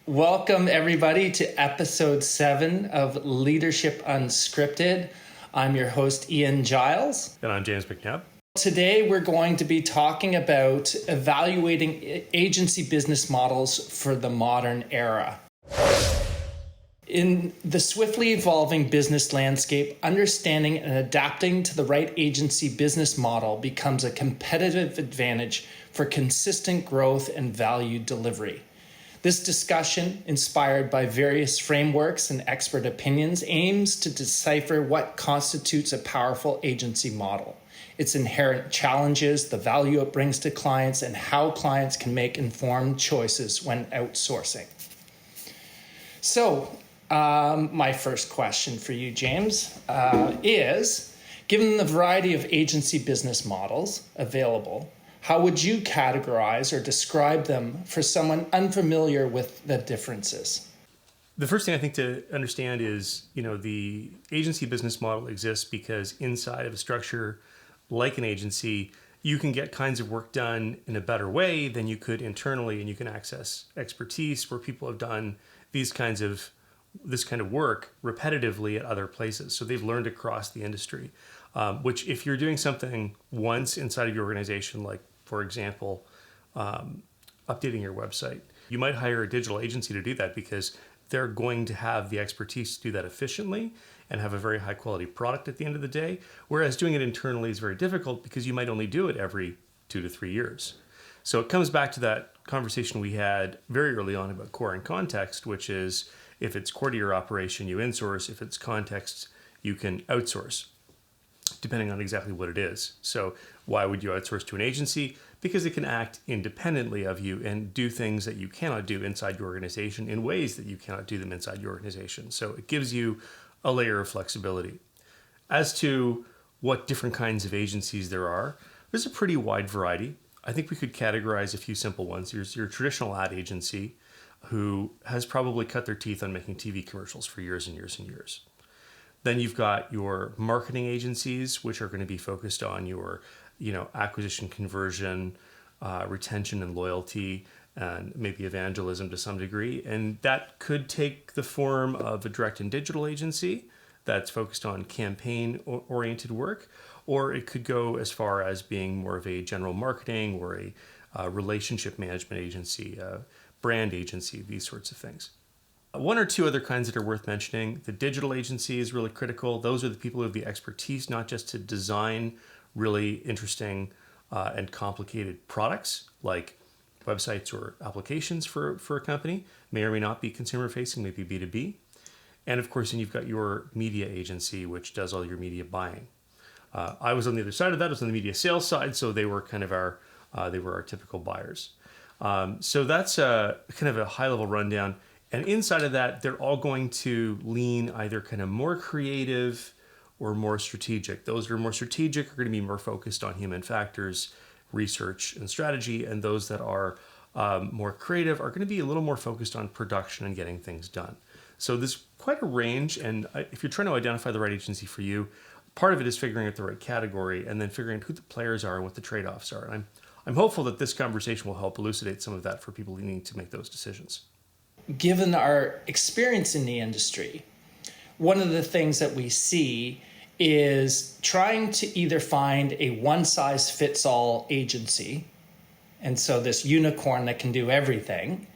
Welcome, everybody, to episode 7 of Leadership Unscripted. I'm your host, Ian Giles. And I'm James McNabb. Today, we're going to be talking about evaluating agency business models for the modern era. In the swiftly evolving business landscape, understanding and adapting to the right agency business model becomes a competitive advantage for consistent growth and value delivery. This discussion, inspired by various frameworks and expert opinions, aims to decipher what constitutes a powerful agency model, its inherent challenges, the value it brings to clients, and how clients can make informed choices when outsourcing. So, my first question for you, James, is, given the variety of agency business models available, how would you categorize or describe them for someone unfamiliar with the differences? The first thing I think to understand is, the agency business model exists because inside of a structure like an agency, you can get kinds of work done in a better way than you could internally, and you can access expertise where people have done this kind of work repetitively at other places. So they've learned across the industry, which if you're doing something once inside of your organization, like, for example, updating your website, you might hire a digital agency to do that because they're going to have the expertise to do that efficiently and have a very high quality product at the end of the day. Whereas doing it internally is very difficult because you might only do it every 2 to 3 years. So it comes back to that conversation we had very early on about core and context, which is if it's core to your operation, you insource. If it's context, you can outsource, depending on exactly what it is. So why would you outsource to an agency? Because it can act independently of you and do things that you cannot do inside your organization in ways that you cannot do them inside your organization. So it gives you a layer of flexibility. As to what different kinds of agencies there are, there's a pretty wide variety. I think we could categorize a few simple ones. There's your traditional ad agency who has probably cut their teeth on making TV commercials for years and years and years. Then you've got your marketing agencies, which are going to be focused on your, acquisition, conversion, retention and loyalty, and maybe evangelism to some degree. And that could take the form of a direct and digital agency that's focused on campaign-oriented work, or it could go as far as being more of a general marketing or a relationship management agency, a brand agency, these sorts of things. One or two other kinds that are worth mentioning. The digital agency is really critical. Those are the people who have the expertise, not just to design really interesting and complicated products like websites or applications for a company, may or may not be consumer facing, maybe B2B. And of course, then you've got your media agency, which does all your media buying. I was on the other side of that. I was on the media sales side, so they were kind of our typical buyers. So that's kind of a high level rundown. And inside of that, they're all going to lean either kind of more creative or more strategic. Those that are more strategic are going to be more focused on human factors, research, and strategy. And those that are more creative are going to be a little more focused on production and getting things done. So there's quite a range. And if you're trying to identify the right agency for you, part of it is figuring out the right category and then figuring out who the players are and what the trade-offs are. And I'm hopeful that this conversation will help elucidate some of that for people who need to make those decisions. Given our experience in the industry, one of the things that we see is trying to either find a one-size-fits-all agency, and so this unicorn that can do everything,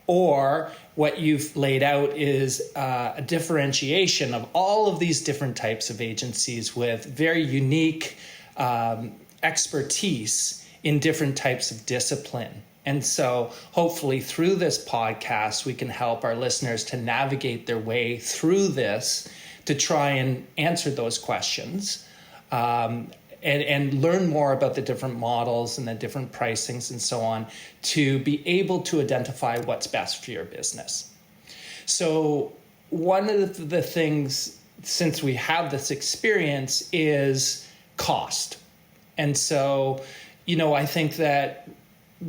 or what you've laid out is a differentiation of all of these different types of agencies with very unique expertise in different types of discipline. And so hopefully through this podcast, we can help our listeners to navigate their way through this to try and answer those questions and learn more about the different models and the different pricings and so on to be able to identify what's best for your business. So one of the things, since we have this experience, is cost. And so, I think that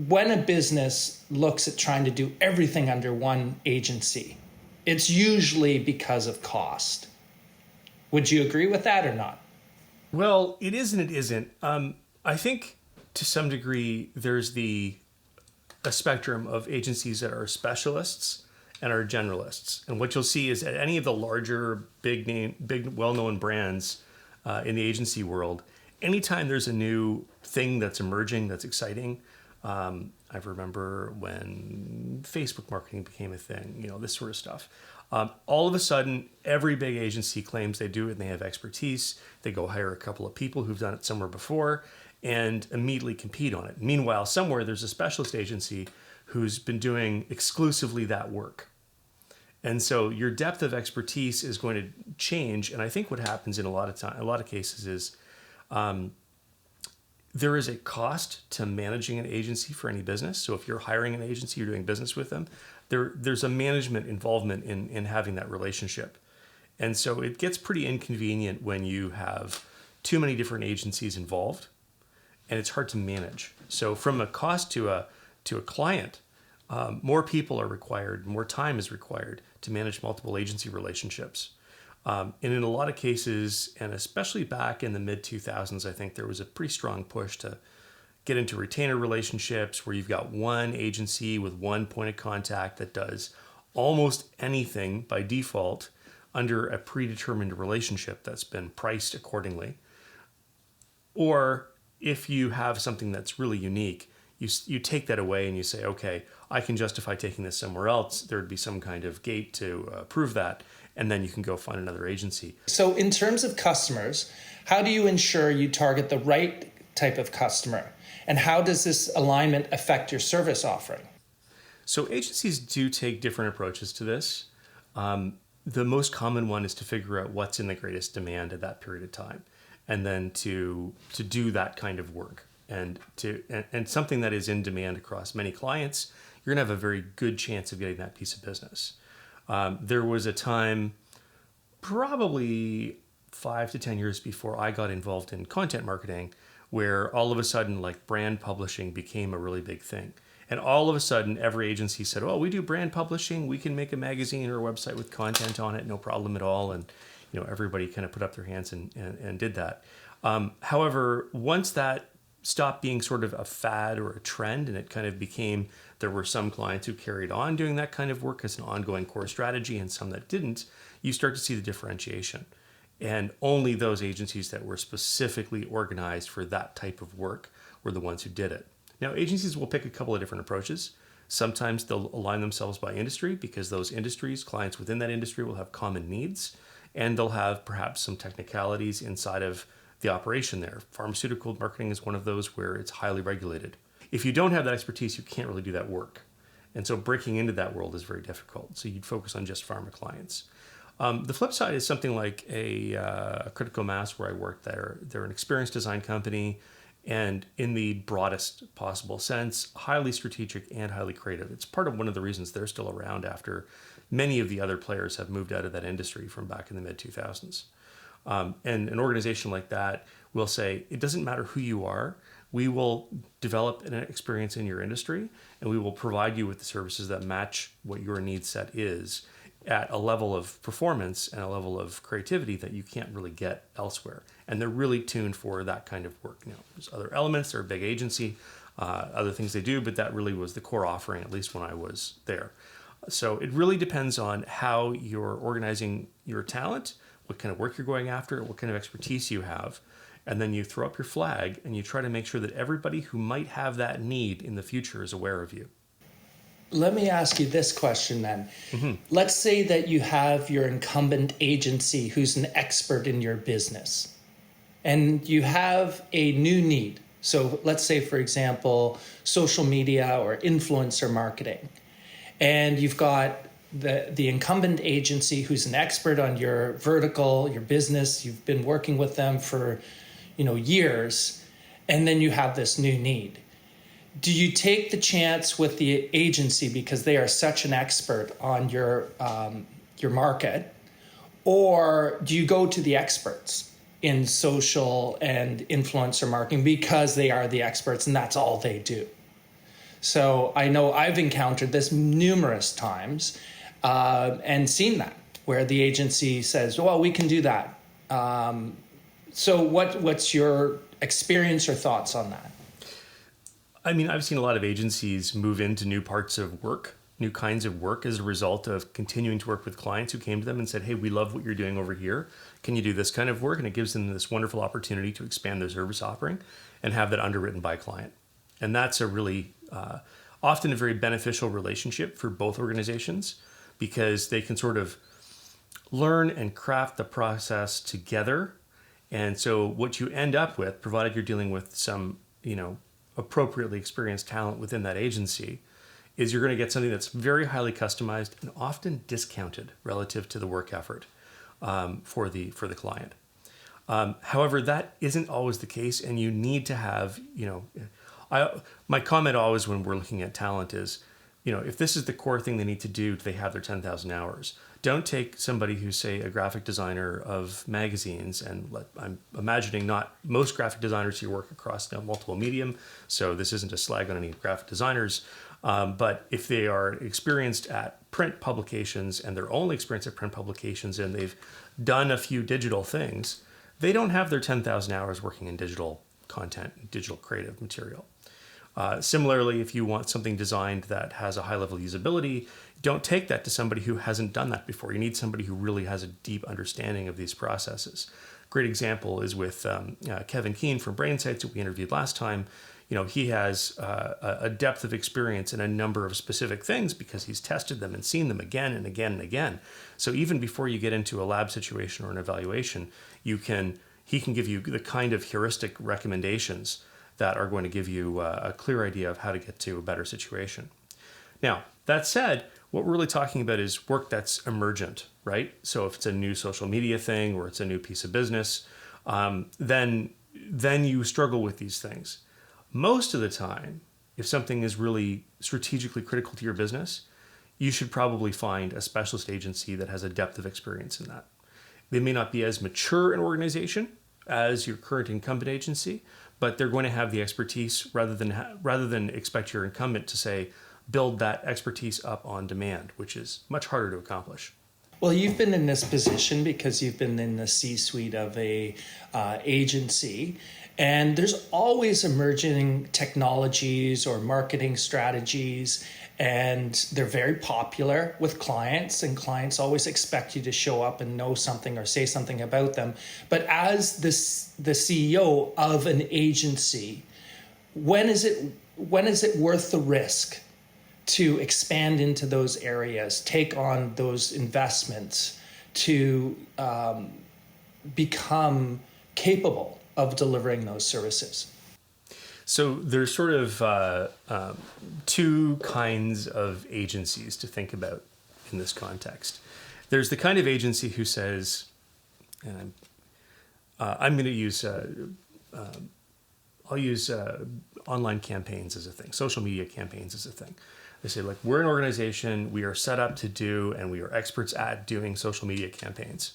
when a business looks at trying to do everything under one agency, it's usually because of cost. Would you agree with that or not? Well, it is and it isn't. I think to some degree there's a spectrum of agencies that are specialists and are generalists. And what you'll see is at any of the larger, big, well-known brands in the agency world, anytime there's a new thing that's emerging, that's exciting, I remember when Facebook marketing became a thing, this sort of stuff. All of a sudden, every big agency claims they do it and they have expertise. They go hire a couple of people who've done it somewhere before and immediately compete on it. Meanwhile, somewhere there's a specialist agency who's been doing exclusively that work. And so your depth of expertise is going to change. And I think what happens in a lot of cases is there is a cost to managing an agency for any business. So if you're hiring an agency, you're doing business with them, there's a management involvement in having that relationship. And so it gets pretty inconvenient when you have too many different agencies involved and it's hard to manage. So from a cost to a client, more people are required, more time is required to manage multiple agency relationships. And in a lot of cases, and especially back in the mid-2000s, I think there was a pretty strong push to get into retainer relationships where you've got one agency with one point of contact that does almost anything by default under a predetermined relationship that's been priced accordingly. Or if you have something that's really unique, you take that away and you say, okay, I can justify taking this somewhere else. There'd be some kind of gate to prove that. And then you can go find another agency. So in terms of customers, how do you ensure you target the right type of customer? And how does this alignment affect your service offering? So agencies do take different approaches to this. The most common one is to figure out what's in the greatest demand at that period of time, and then to do that kind of work. And something that is in demand across many clients, you're going to have a very good chance of getting that piece of business. There was a time, probably 5 to 10 years before I got involved in content marketing, where all of a sudden, like, brand publishing became a really big thing. And all of a sudden, every agency said, oh, we do brand publishing. We can make a magazine or a website with content on it, no problem at all. And everybody kind of put up their hands and did that. However, once that stopped being sort of a fad or a trend, and it kind of became, there were some clients who carried on doing that kind of work as an ongoing core strategy and some that didn't, you start to see the differentiation. And only those agencies that were specifically organized for that type of work were the ones who did it. Now, agencies will pick a couple of different approaches. Sometimes they'll align themselves by industry because those industries, clients within that industry will have common needs, and they'll have perhaps some technicalities inside of the operation there. Pharmaceutical marketing is one of those where it's highly regulated. If you don't have that expertise, you can't really do that work. And so breaking into that world is very difficult. So you'd focus on just pharma clients. The flip side is something like a Critical Mass where I worked there. They're an experience design company, and in the broadest possible sense, highly strategic and highly creative. It's part of one of the reasons they're still around after many of the other players have moved out of that industry from back in the mid-2000s. And an organization like that will say, it doesn't matter who you are, we will develop an experience in your industry, and we will provide you with the services that match what your need set is at a level of performance and a level of creativity that you can't really get elsewhere. And they're really tuned for that kind of work. There's other elements, they're a big agency, other things they do, but that really was the core offering, at least when I was there. So it really depends on how you're organizing your talent, what kind of work you're going after, what kind of expertise you have. And then you throw up your flag and you try to make sure that everybody who might have that need in the future is aware of you. Let me ask you this question then. Mm-hmm. Let's say that you have your incumbent agency who's an expert in your business, and you have a new need. So let's say, for example, social media or influencer marketing. And you've got the incumbent agency who's an expert on your vertical, your business. You've been working with them for, years, and then you have this new need. Do you take the chance with the agency because they are such an expert on your market, or do you go to the experts in social and influencer marketing because they are the experts and that's all they do? So I know I've encountered this numerous times and seen that where the agency says, well, we can do that. So what's your experience or thoughts on that? I mean, I've seen a lot of agencies move into new parts of work new kinds of work as a result of continuing to work with clients who came to them and said, hey, we love what you're doing over here. Can you do this kind of work? And it gives them this wonderful opportunity to expand their service offering and have that underwritten by a client. And that's a really often a very beneficial relationship for both organizations, because they can sort of learn and craft the process together. And so what you end up with, provided you're dealing with some, appropriately experienced talent within that agency, is you're going to get something that's very highly customized and often discounted relative to the work effort for the client. However, that isn't always the case, and you need to have, my comment always when we're looking at talent is, if this is the core thing they need to do they have their 10,000 hours? Don't take somebody who's, say, a graphic designer of magazines, and I'm imagining not most graphic designers here work across multiple medium, so this isn't a slag on any graphic designers, but if they are experienced at print publications and they're only experienced at print publications and they've done a few digital things, they don't have their 10,000 hours working in digital content, digital creative material. Similarly, if you want something designed that has a high level usability, don't take that to somebody who hasn't done that before. You need somebody who really has a deep understanding of these processes. Great example is with Kevin Keane from Brainsights that we interviewed last time. He has a depth of experience in a number of specific things because he's tested them and seen them again and again and again. So even before you get into a lab situation or an evaluation, he can give you the kind of heuristic recommendations that are going to give you a clear idea of how to get to a better situation. Now, that said, what we're really talking about is work that's emergent, right? So if it's a new social media thing or it's a new piece of business, then you struggle with these things. Most of the time, if something is really strategically critical to your business, you should probably find a specialist agency that has a depth of experience in that. They may not be as mature an organization as your current incumbent agency, but they're going to have the expertise rather than expect your incumbent to say, build that expertise up on demand, which is much harder to accomplish. Well, you've been in this position because you've been in the C-suite of a agency, and there's always emerging technologies or marketing strategies, and they're very popular with clients, and clients always expect you to show up and know something or say something about them. But as the CEO of an agency, when is it worth the risk to expand into those areas, take on those investments to become capable of delivering those services? So there's sort of two kinds of agencies to think about in this context. There's the kind of agency who says, and I'm going to use, I'll use online campaigns as a thing, social media campaigns as a thing. They say, like, we're an organization, we are set up to do, and we are experts at doing social media campaigns.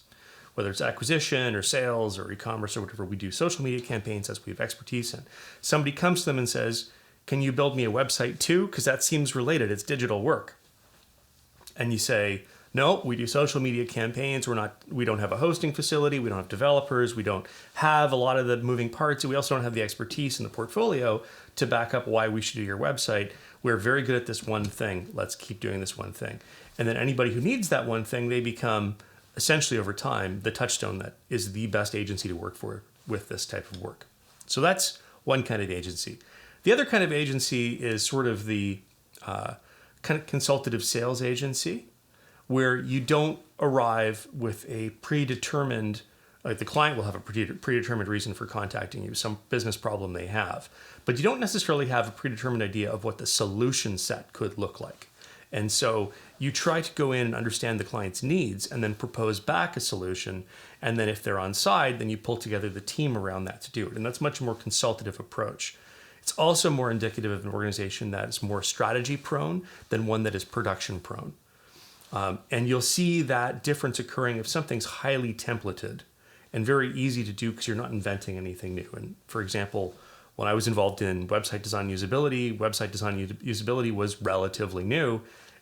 Whether it's acquisition or sales or e-commerce or whatever, we do social media campaigns as we have expertise in. Somebody comes to them and says, can you build me a website too? Because that seems related, it's digital work. And you say, no, we do social media campaigns. We don't have a hosting facility. We don't have developers. We don't have a lot of the moving parts. And we also don't have the expertise in the portfolio to back up why we should do your website. We're very good at this one thing. Let's keep doing this one thing. And then anybody who needs that one thing, they become essentially over time the touchstone that is the best agency to work for with this type of work. So that's one kind of agency. The other kind of agency is sort of the kind of consultative sales agency, where you don't arrive with a predetermined, like the client will have a predetermined reason for contacting you, some business problem they have, but you don't necessarily have a predetermined idea of what the solution set could look like. And so you try to go in and understand the client's needs and then propose back a solution. And then if they're on side, then you pull together the team around that to do it. And that's a much more consultative approach. It's also more indicative of an organization that is more strategy prone than one that is production prone. And you'll see that difference occurring if something's highly templated and very easy to do because you're not inventing anything new. And for example, when I was involved in website design usability was relatively new.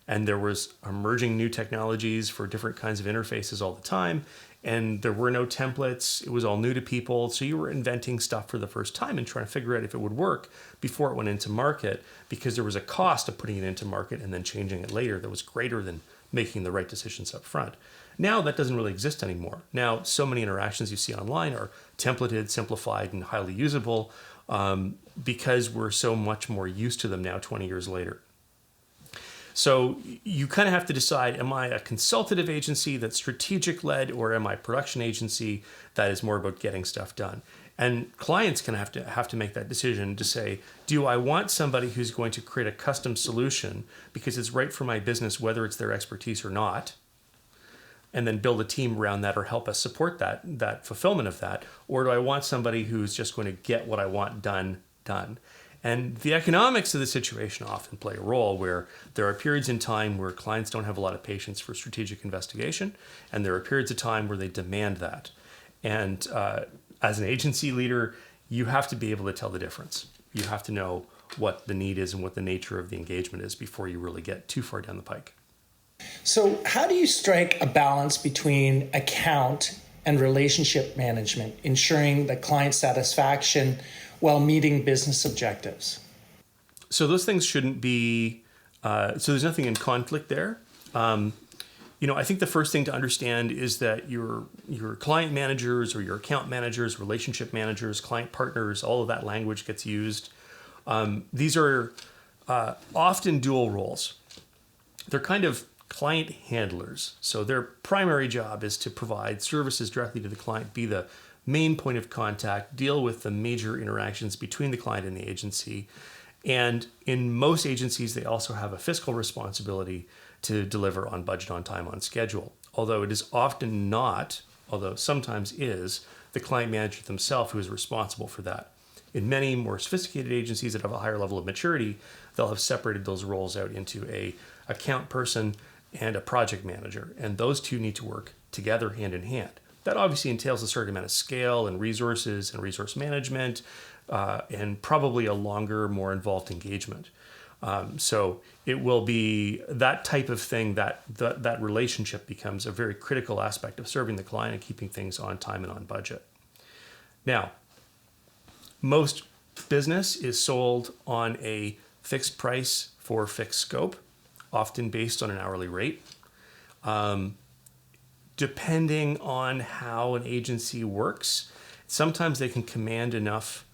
and there was emerging new technologies for different kinds of interfaces all the time, and there were no templates. It was all new to people, so you were inventing stuff for the first time and trying to figure out if it would work before it went into market, because there was a cost of putting it into market and then changing it later that was greater than making the right decisions up front. Now that doesn't really exist anymore. Now so many interactions you see online are templated, simplified, and highly usable, because we're so much more used to them now 20 years later. So you kind of have to decide, am I a consultative agency that's strategic led, or am I a production agency that is more about getting stuff done? And clients can have to make that decision to say, do I want somebody who's going to create a custom solution because it's right for my business, whether it's their expertise or not, and then build a team around that or help us support that fulfillment of that? Or do I want somebody who's just going to get what I want done? And the economics of the situation often play a role, where there are periods in time where clients don't have a lot of patience for strategic investigation, and there are periods of time where they demand that. And as an agency leader, you have to be able to tell the difference. You have to know what the need is and what the nature of the engagement is before you really get too far down the pike. So how do you strike a balance between account and relationship management, ensuring the client satisfaction while meeting business objectives? So those things shouldn't be, so there's nothing in conflict there. I think the first thing to understand is that your client managers or your account managers, relationship managers, client partners, all of that language gets used. These are often dual roles. They're kind of client handlers. So their primary job is to provide services directly to the client, be the main point of contact, deal with the major interactions between the client and the agency. And in most agencies, they also have a fiscal responsibility to deliver on budget, on time, on schedule. Although it is often not, although sometimes is, the client manager themselves who is responsible for that. In many more sophisticated agencies that have a higher level of maturity, they'll have separated those roles out into a account person and a project manager. And those two need to work together hand in hand. That obviously entails a certain amount of scale and resources and resource management, and probably a longer, more involved engagement. So it will be that type of thing, that relationship becomes a very critical aspect of serving the client and keeping things on time and on budget. Now, most business is sold on a fixed price for fixed scope, often based on an hourly rate. Depending on how an agency works, sometimes they can command enough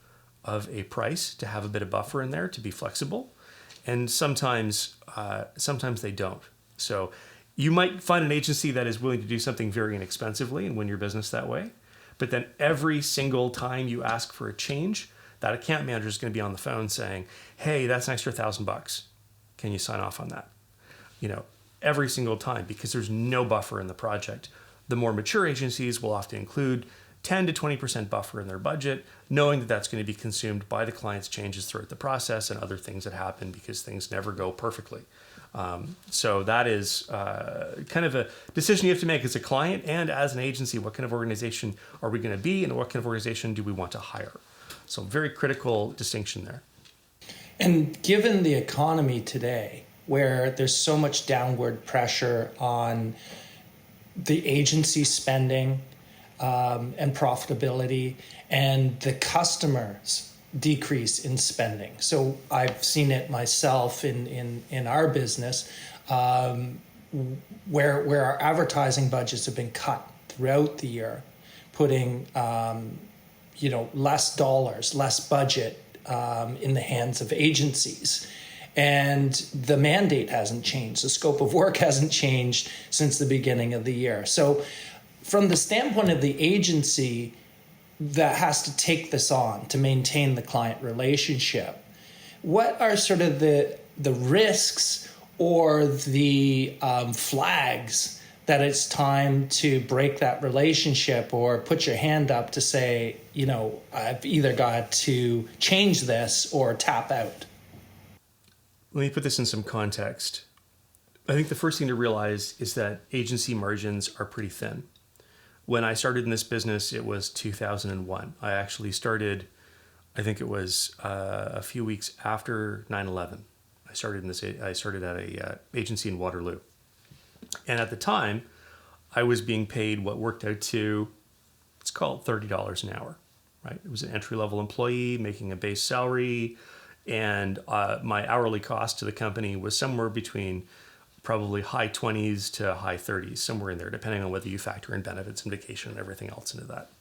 of a price to have a bit of buffer in there to be flexible, and sometimes they don't. So you might find an agency that is willing to do something very inexpensively and win your business that way, but then every single time you ask for a change, that account manager is going to be on the phone saying, "Hey, that's an extra $1,000. Can you sign off on that?" Every single time, because there's no buffer in the project. The more mature agencies will often include 10 to 20% buffer in their budget, knowing that that's going to be consumed by the client's changes throughout the process and other things that happen, because things never go perfectly. So that is kind of a decision you have to make as a client and as an agency. What kind of organization are we going to be, and what kind of organization do we want to hire? So very critical distinction there. And given the economy today, where there's so much downward pressure on the agency spending and profitability, and the customers' decrease in spending. So I've seen it myself in our business, where our advertising budgets have been cut throughout the year, putting less dollars, less budget in the hands of agencies. And the mandate hasn't changed. The scope of work hasn't changed since the beginning of the year. So from the standpoint of the agency that has to take this on to maintain the client relationship, what are sort of the risks or the flags that it's time to break that relationship, or put your hand up to say, I've either got to change this or tap out? Let me put this in some context. I think the first thing to realize is that agency margins are pretty thin. When I started in this business, it was 2001. I actually started, I think it was a few weeks after 9/11. I I started at a agency in Waterloo, and at the time, I was being paid what worked out to, let's call it $30 an hour, right? It was an entry-level employee making a base salary, and my hourly cost to the company was somewhere between probably high 20s to high 30s, somewhere in there, depending on whether you factor in benefits and vacation and everything else into that.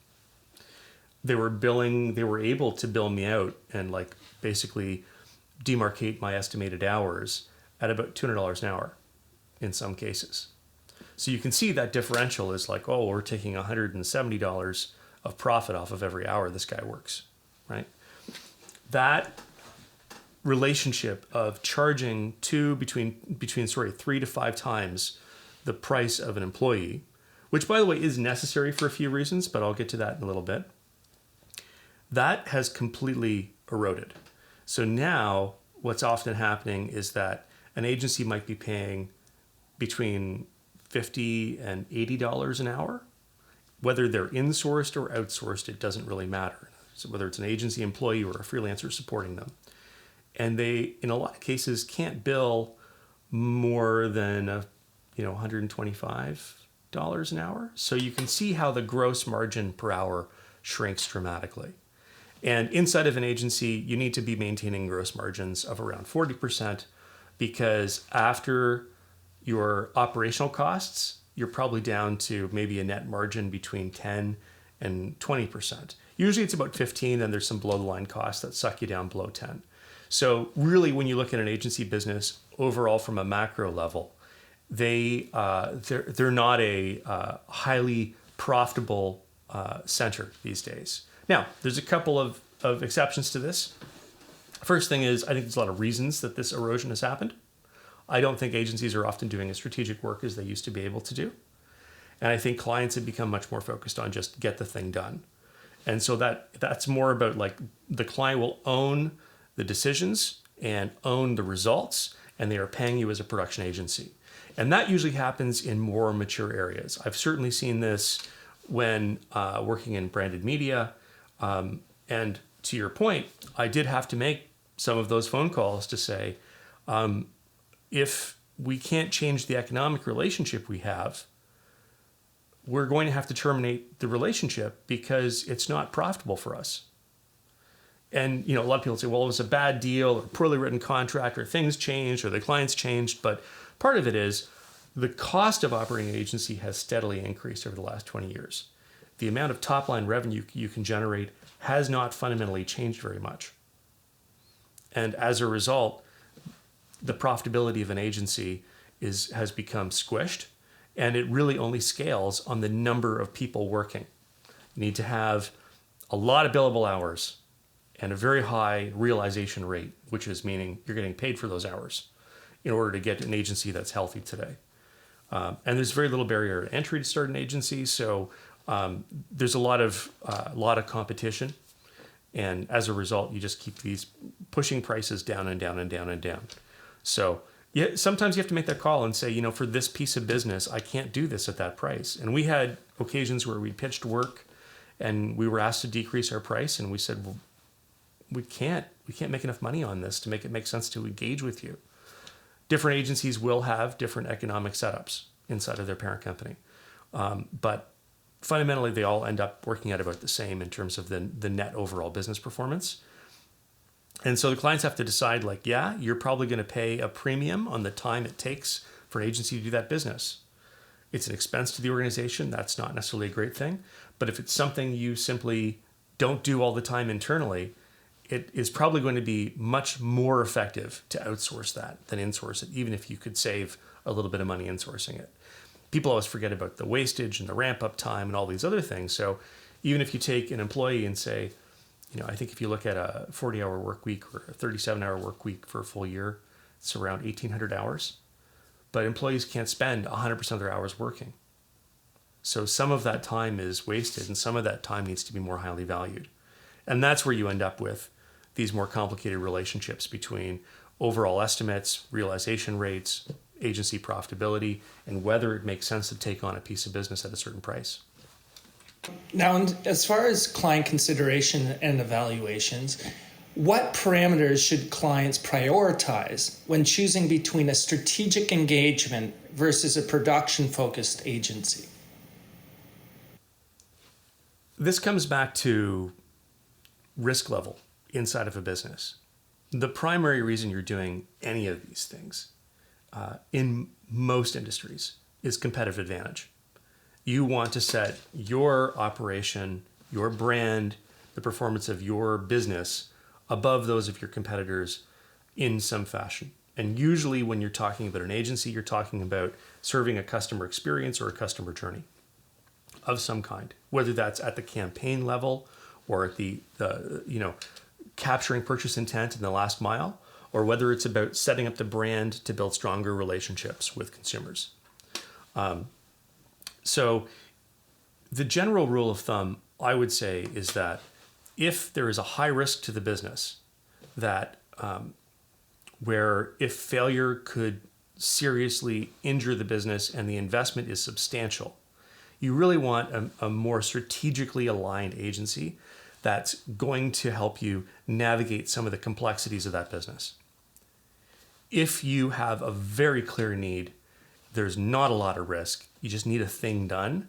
They were able to bill me out and like basically demarcate my estimated hours at about $200 an hour in some cases. So you can see that differential is like, oh, we're taking $170 of profit off of every hour this guy works, right? That relationship of charging between 3 to 5 times the price of an employee, which by the way is necessary for a few reasons, but I'll get to that in a little bit. That has completely eroded. So now what's often happening is that an agency might be paying between $50 and $80 an hour. Whether they're insourced or outsourced, it doesn't really matter. So whether it's an agency employee or a freelancer supporting them. And they, in a lot of cases, can't bill more than $125 an hour. So you can see how the gross margin per hour shrinks dramatically. And inside of an agency, you need to be maintaining gross margins of around 40%, because after your operational costs, you're probably down to maybe a net margin between 10 and 20%. Usually it's about 15, and there's some below the line costs that suck you down below 10. So really, when you look at an agency business overall from a macro level, they're not a highly profitable center these days. Now, there's a couple of exceptions to this. First thing is, I think there's a lot of reasons that this erosion has happened. I don't think agencies are often doing as strategic work as they used to be able to do. And I think clients have become much more focused on just get the thing done. And so that's more about like the client will own the decisions and own the results, and they are paying you as a production agency. And that usually happens in more mature areas. I've certainly seen this when working in branded media. And to your point, I did have to make some of those phone calls to say, if we can't change the economic relationship we have, we're going to have to terminate the relationship because it's not profitable for us. And a lot of people say, well, it was a bad deal or poorly written contract or things changed or the clients changed. But part of it is the cost of operating an agency has steadily increased over the last 20 years. The amount of top line revenue you can generate has not fundamentally changed very much. And as a result, the profitability of an agency has become squished, and it really only scales on the number of people working. You need to have a lot of billable hours and a very high realization rate, which is meaning you're getting paid for those hours in order to get an agency that's healthy today. And there's very little barrier to entry to start an agency, so there's a lot of competition, and as a result, you just keep these pushing prices down and down and down and down. So yeah, sometimes you have to make that call and say, for this piece of business, I can't do this at that price. And we had occasions where we pitched work, and we were asked to decrease our price, and we said, well, we can't make enough money on this to make it make sense to engage with you. Different agencies will have different economic setups inside of their parent company, but fundamentally, they all end up working out about the same in terms of the net overall business performance. And so the clients have to decide, like, yeah, you're probably going to pay a premium on the time it takes for an agency to do that business. It's an expense to the organization. That's not necessarily a great thing. But if it's something you simply don't do all the time internally, it is probably going to be much more effective to outsource that than insource it, even if you could save a little bit of money insourcing it. People always forget about the wastage and the ramp-up time and all these other things. So even if you take an employee and say, I think if you look at a 40-hour work week or a 37-hour work week for a full year, it's around 1,800 hours. But employees can't spend 100% of their hours working. So some of that time is wasted, and some of that time needs to be more highly valued. And that's where you end up with these more complicated relationships between overall estimates, realization rates, agency profitability, and whether it makes sense to take on a piece of business at a certain price. Now, as far as client consideration and evaluations, What parameters should clients prioritize when choosing between a strategic engagement versus a production-focused agency? This comes back to risk level inside of a business. The primary reason you're doing any of these things in most industries is competitive advantage. You want to set your operation, your brand, the performance of your business above those of your competitors in some fashion. And usually when you're talking about an agency, you're talking about serving a customer experience or a customer journey of some kind, whether that's at the campaign level or at the capturing purchase intent in the last mile, or whether it's about setting up the brand to build stronger relationships with consumers. So the general rule of thumb, I would say, is that if there is a high risk to the business, that where if failure could seriously injure the business and the investment is substantial, you really want a more strategically aligned agency that's going to help you navigate some of the complexities of that business. If you have a very clear need, there's not a lot of risk, you just need a thing done,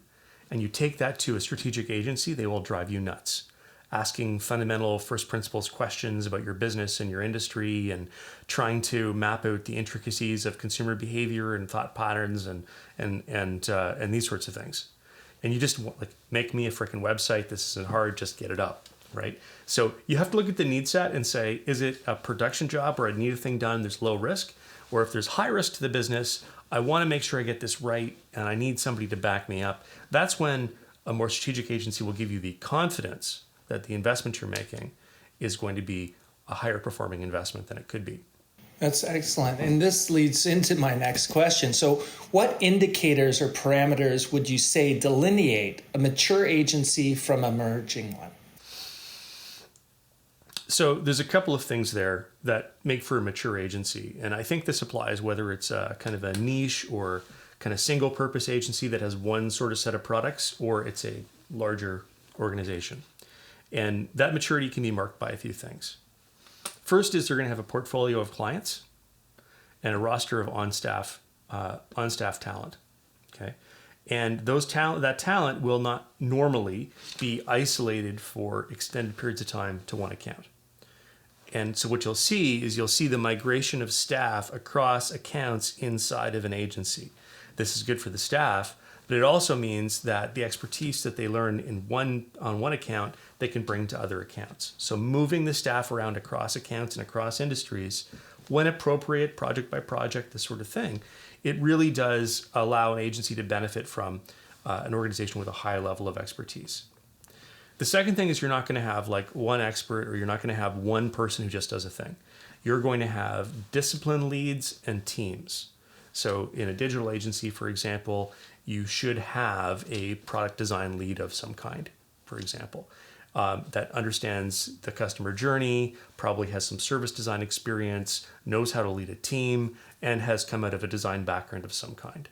and you take that to a strategic agency, they will drive you nuts. Asking fundamental first principles questions about your business and your industry, and trying to map out the intricacies of consumer behavior and thought patterns and these sorts of things. And you just want, like, make me a freaking website. This isn't hard. Just get it up, right? So you have to look at the need set and say, is it a production job where I need a thing done? There's low risk, or if there's high risk to the business, I want to make sure I get this right, and I need somebody to back me up. That's when a more strategic agency will give you the confidence that the investment you're making is going to be a higher performing investment than it could be. That's excellent. And this leads into my next question. So what indicators or parameters would you say delineate a mature agency from an emerging one? So there's a couple of things there that make for a mature agency. And I think this applies whether it's a kind of a niche or kind of single purpose agency that has one sort of set of products, or it's a larger organization. And that maturity can be marked by a few things. First is they're going to have a portfolio of clients and a roster of on-staff talent. Okay, and that talent will not normally be isolated for extended periods of time to one account. And so what you'll see the migration of staff across accounts inside of an agency. This is good for the staff, but it also means that the expertise that they learn on one account, they can bring to other accounts. So moving the staff around across accounts and across industries, when appropriate, project by project, this sort of thing, it really does allow an agency to benefit from an organization with a high level of expertise. The second thing is you're not going to have like one expert, or you're not going to have one person who just does a thing. You're going to have discipline leads and teams. So in a digital agency, for example, you should have a product design lead of some kind, for example, that understands the customer journey, probably has some service design experience, knows how to lead a team, and has come out of a design background of some kind.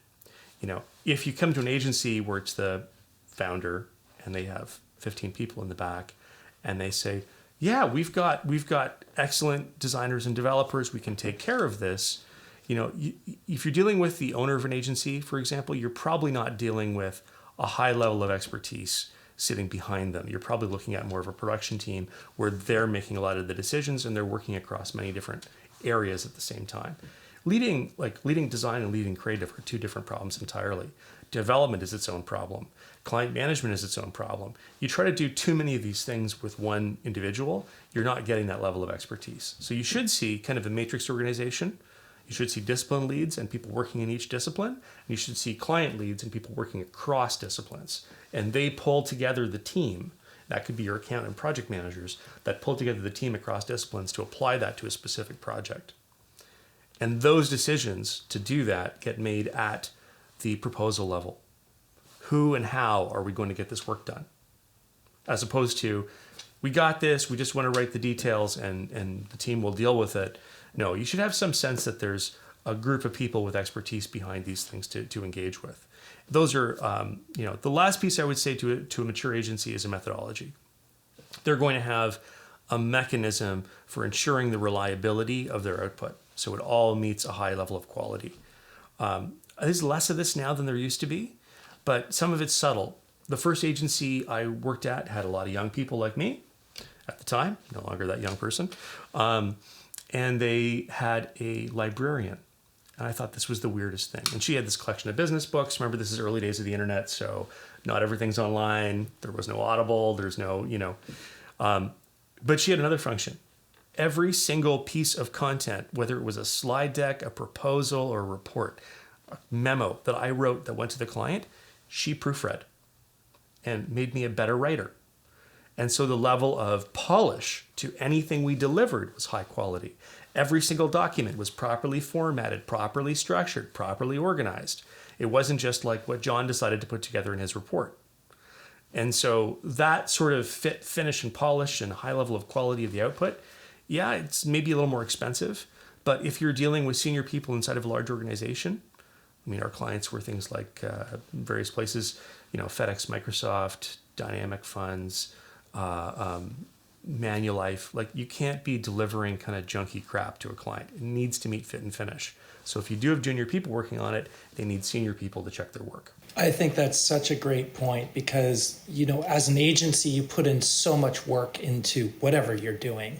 You know, if you come to an agency where it's the founder and they have 15 people in the back, and they say, yeah, we've got excellent designers and developers, we can take care of this. You know, if you're dealing with the owner of an agency, for example, you're probably not dealing with a high level of expertise sitting behind them. You're probably looking at more of a production team where they're making a lot of the decisions and they're working across many different areas at the same time. Leading design and leading creative are two different problems entirely. Development is its own problem. Client management is its own problem. You try to do too many of these things with one individual, you're not getting that level of expertise. So you should see kind of a matrix organization. You should see discipline leads and people working in each discipline. And you should see client leads and people working across disciplines. And they pull together the team. That could be your account and project managers that pull together the team across disciplines to apply that to a specific project. And those decisions to do that get made at the proposal level. Who and how are we going to get this work done? As opposed to, we got this, we just want to write the details and the team will deal with it. No, you should have some sense that there's a group of people with expertise behind these things to engage with. Those are, the last piece I would say to a mature agency is a methodology. They're going to have a mechanism for ensuring the reliability of their output. So it all meets a high level of quality. There's less of this now than there used to be, but some of it's subtle. The first agency I worked at had a lot of young people like me at the time, no longer that young person. And they had a librarian. And I thought this was the weirdest thing. And she had this collection of business books. Remember, this is early days of the internet, so not everything's online. There was no Audible. There's no, but she had another function. Every single piece of content, whether it was a slide deck, a proposal, or a report, a memo that I wrote that went to the client, she proofread and made me a better writer. And so the level of polish to anything we delivered was high quality. Every single document was properly formatted, properly structured, properly organized. It wasn't just like what John decided to put together in his report. And so that sort of fit, finish, and polish and high level of quality of the output, yeah, it's maybe a little more expensive. But if you're dealing with senior people inside of a large organization, I mean, our clients were things like various places, FedEx, Microsoft, Dynamic Funds, Manulife. Like, you can't be delivering kind of junky crap to a client. It needs to meet fit and finish. So if you do have junior people working on it, they need senior people to check their work. I think that's such a great point because, as an agency, you put in so much work into whatever you're doing.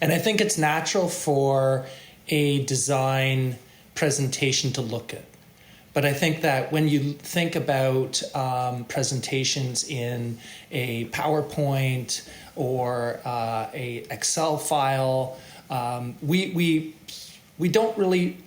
And I think it's natural for a design presentation to look good. But I think that when you think about presentations in a PowerPoint or a Excel file, we don't really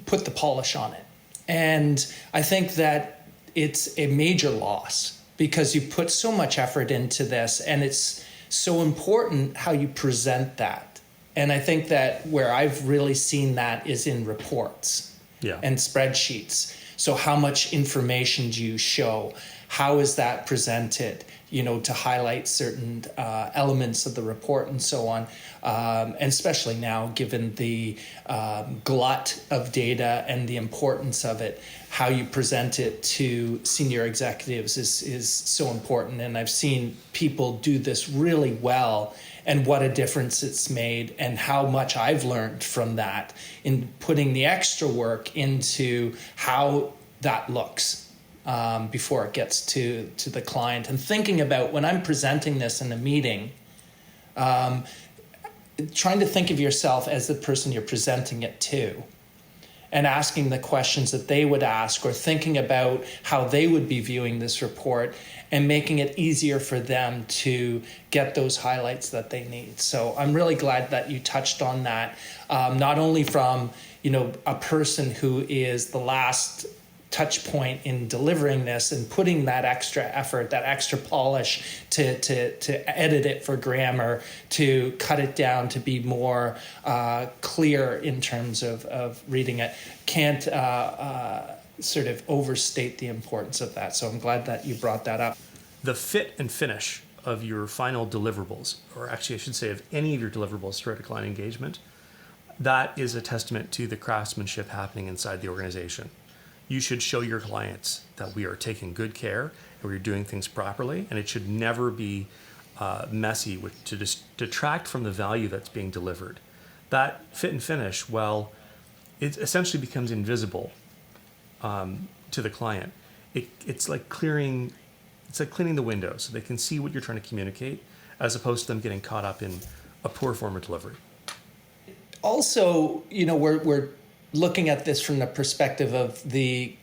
put the polish on it. And I think that it's a major loss because you put so much effort into this and it's so important how you present that. And I think that where I've really seen that is in reports. Yeah. And spreadsheets. So how much information do you show? How is that presented, to highlight certain elements of the report and so on. And especially now, given the glut of data and the importance of it, how you present it to senior executives is so important. And I've seen people do this really well and what a difference it's made and how much I've learned from that in putting the extra work into how that looks before it gets to the client. And thinking about when I'm presenting this in a meeting, trying to think of yourself as the person you're presenting it to and asking the questions that they would ask or thinking about how they would be viewing this report and making it easier for them to get those highlights that they need. So I'm really glad that you touched on that, not only from a person who is the last touch point in delivering this and putting that extra effort, that extra polish to edit it for grammar, to cut it down to be more clear in terms of reading it. Can't sort of overstate the importance of that. So I'm glad that you brought that up. The fit and finish of your final deliverables, or actually I should say of any of your deliverables throughout a client engagement, that is a testament to the craftsmanship happening inside the organization. You should show your clients that we are taking good care and we're doing things properly, and it should never be messy to detract from the value that's being delivered. That fit and finish, well, it essentially becomes invisible to the client. It's like cleaning the window so they can see what you're trying to communicate, as opposed to them getting caught up in a poor form of delivery. Also, we're looking at this from the perspective of the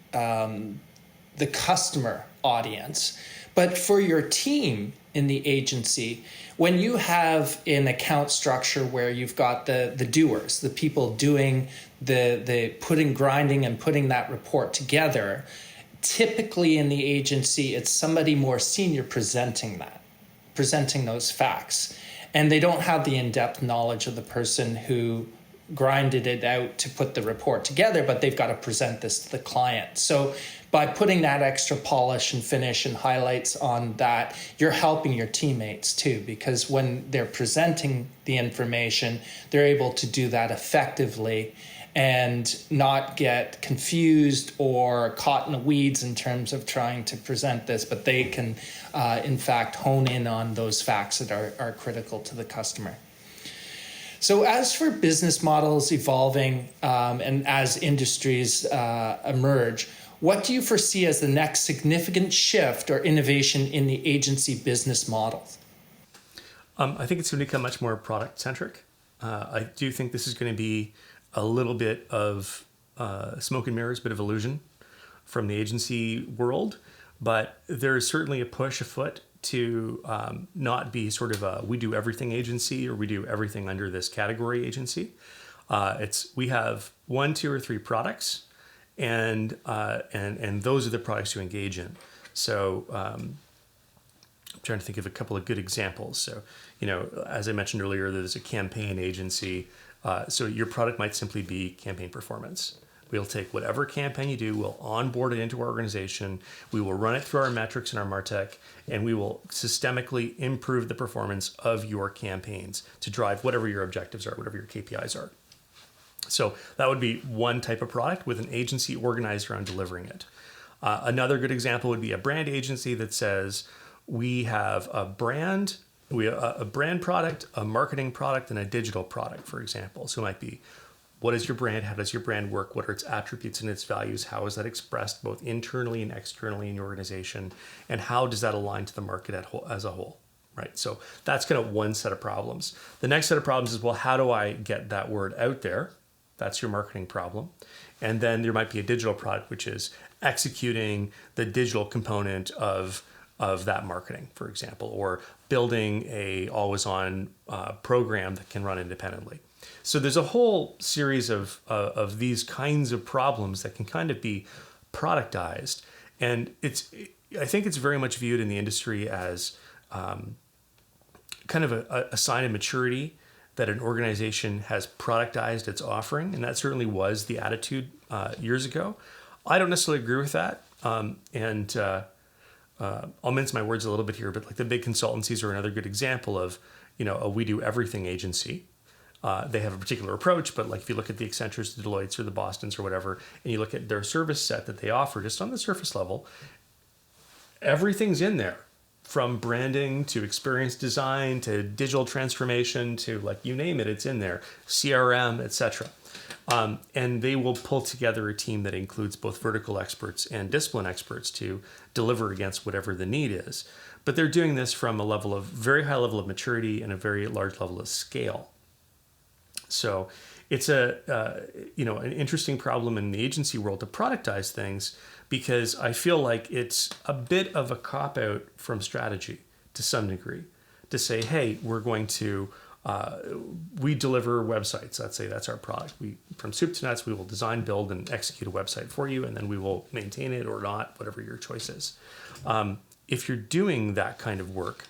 customer audience. But for your team in the agency, when you have an account structure where you've got the doers, the people doing the grinding and putting that report together, typically in the agency, it's somebody more senior presenting those facts. And they don't have the in-depth knowledge of the person who grinded it out to put the report together, but they've got to present this to the client. So by putting that extra polish and finish and highlights on that, you're helping your teammates too, because when they're presenting the information, they're able to do that effectively and not get confused or caught in the weeds in terms of trying to present this, but they can, in fact, hone in on those facts that are critical to the customer. So as for business models evolving and as industries emerge, what do you foresee as the next significant shift or innovation in the agency business model? I think it's going to become much more product-centric. I do think this is going to be a little bit of smoke and mirrors, bit of illusion from the agency world, but there is certainly a push afoot to not be sort of a we do everything agency or we do everything under this category agency. We have 1, 2, or 3 products, and those are the products you engage in. So I'm trying to think of a couple of good examples. So, as I mentioned earlier, there's a campaign agency. So your product might simply be campaign performance. We'll take whatever campaign you do, we'll onboard it into our organization, we will run it through our metrics and our MarTech, and we will systemically improve the performance of your campaigns to drive whatever your objectives are, whatever your KPIs are. So that would be one type of product with an agency organized around delivering it. Another good example would be a brand agency that says we have a brand product, a marketing product, and a digital product, for example. So it might be, what is your brand? How does your brand work? What are its attributes and its values? How is that expressed both internally and externally in your organization? And how does that align to the market as a whole? Right. So that's kind of one set of problems. The next set of problems is, well, how do I get that word out there? That's your marketing problem. And then there might be a digital product, which is executing the digital component of that marketing, for example, or building a always-on program that can run independently. So there's a whole series of these kinds of problems that can kind of be productized, and I think it's very much viewed in the industry as kind of a sign of maturity that an organization has productized its offering, and that certainly was the attitude years ago. I don't necessarily agree with that, and I'll mince my words a little bit here, but like the big consultancies are another good example of a we do everything agency. They have a particular approach, but like if you look at the Accentures, the Deloittes, or the Bostons, or whatever, and you look at their service set that they offer just on the surface level, everything's in there, from branding to experience design to digital transformation to like you name it, it's in there, CRM, etc. And they will pull together a team that includes both vertical experts and discipline experts to deliver against whatever the need is. But they're doing this from a level of very high level of maturity and a very large level of scale. So it's an interesting problem in the agency world to productize things, because I feel like it's a bit of a cop-out from strategy to some degree to say, hey, we're going to we deliver websites. Let's say that's our product. From soup to nuts, we will design, build, and execute a website for you, and then we will maintain it or not, whatever your choice is. If you're doing that kind of work,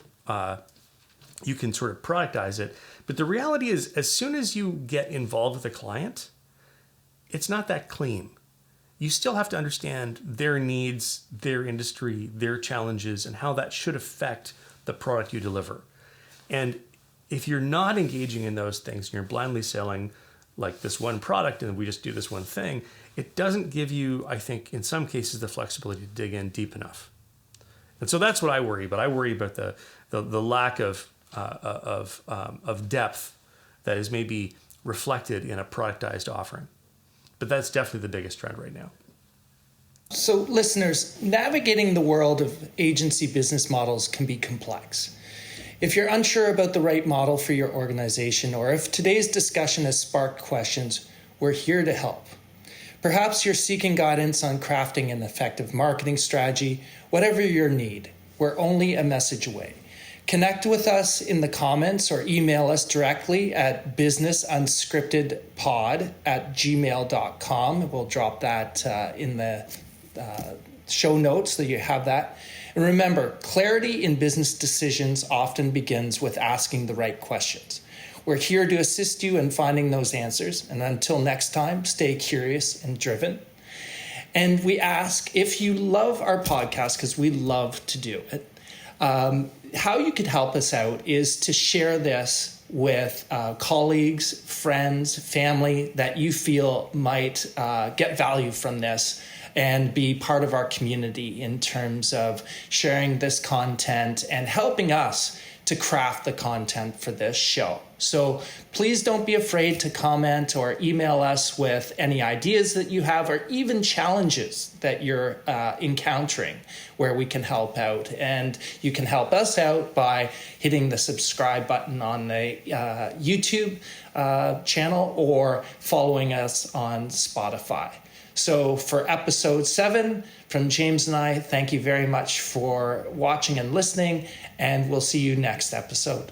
you can sort of productize it. But the reality is, as soon as you get involved with a client, it's not that clean. You still have to understand their needs, their industry, their challenges, and how that should affect the product you deliver. And if you're not engaging in those things and you're blindly selling like this one product and we just do this one thing, it doesn't give you, I think, in some cases, the flexibility to dig in deep enough. And so that's what I worry about. I worry about the lack of depth that is maybe reflected in a productized offering. But that's definitely the biggest trend right now. So listeners, navigating the world of agency business models can be complex. If you're unsure about the right model for your organization, or if today's discussion has sparked questions, we're here to help. Perhaps you're seeking guidance on crafting an effective marketing strategy. Whatever your need, we're only a message away. Connect with us in the comments or email us directly at businessunscriptedpod@gmail.com. We'll drop that in the show notes so you have that. And remember, clarity in business decisions often begins with asking the right questions. We're here to assist you in finding those answers. And until next time, stay curious and driven. And we ask, if you love our podcast, because we love to do it, how you could help us out is to share this with colleagues, friends, family that you feel might get value from this and be part of our community in terms of sharing this content and helping us to craft the content for this show. So please don't be afraid to comment or email us with any ideas that you have or even challenges that you're encountering where we can help out. And you can help us out by hitting the subscribe button on the YouTube channel or following us on Spotify. So for episode 7 from James and I, thank you very much for watching and listening, and we'll see you next episode.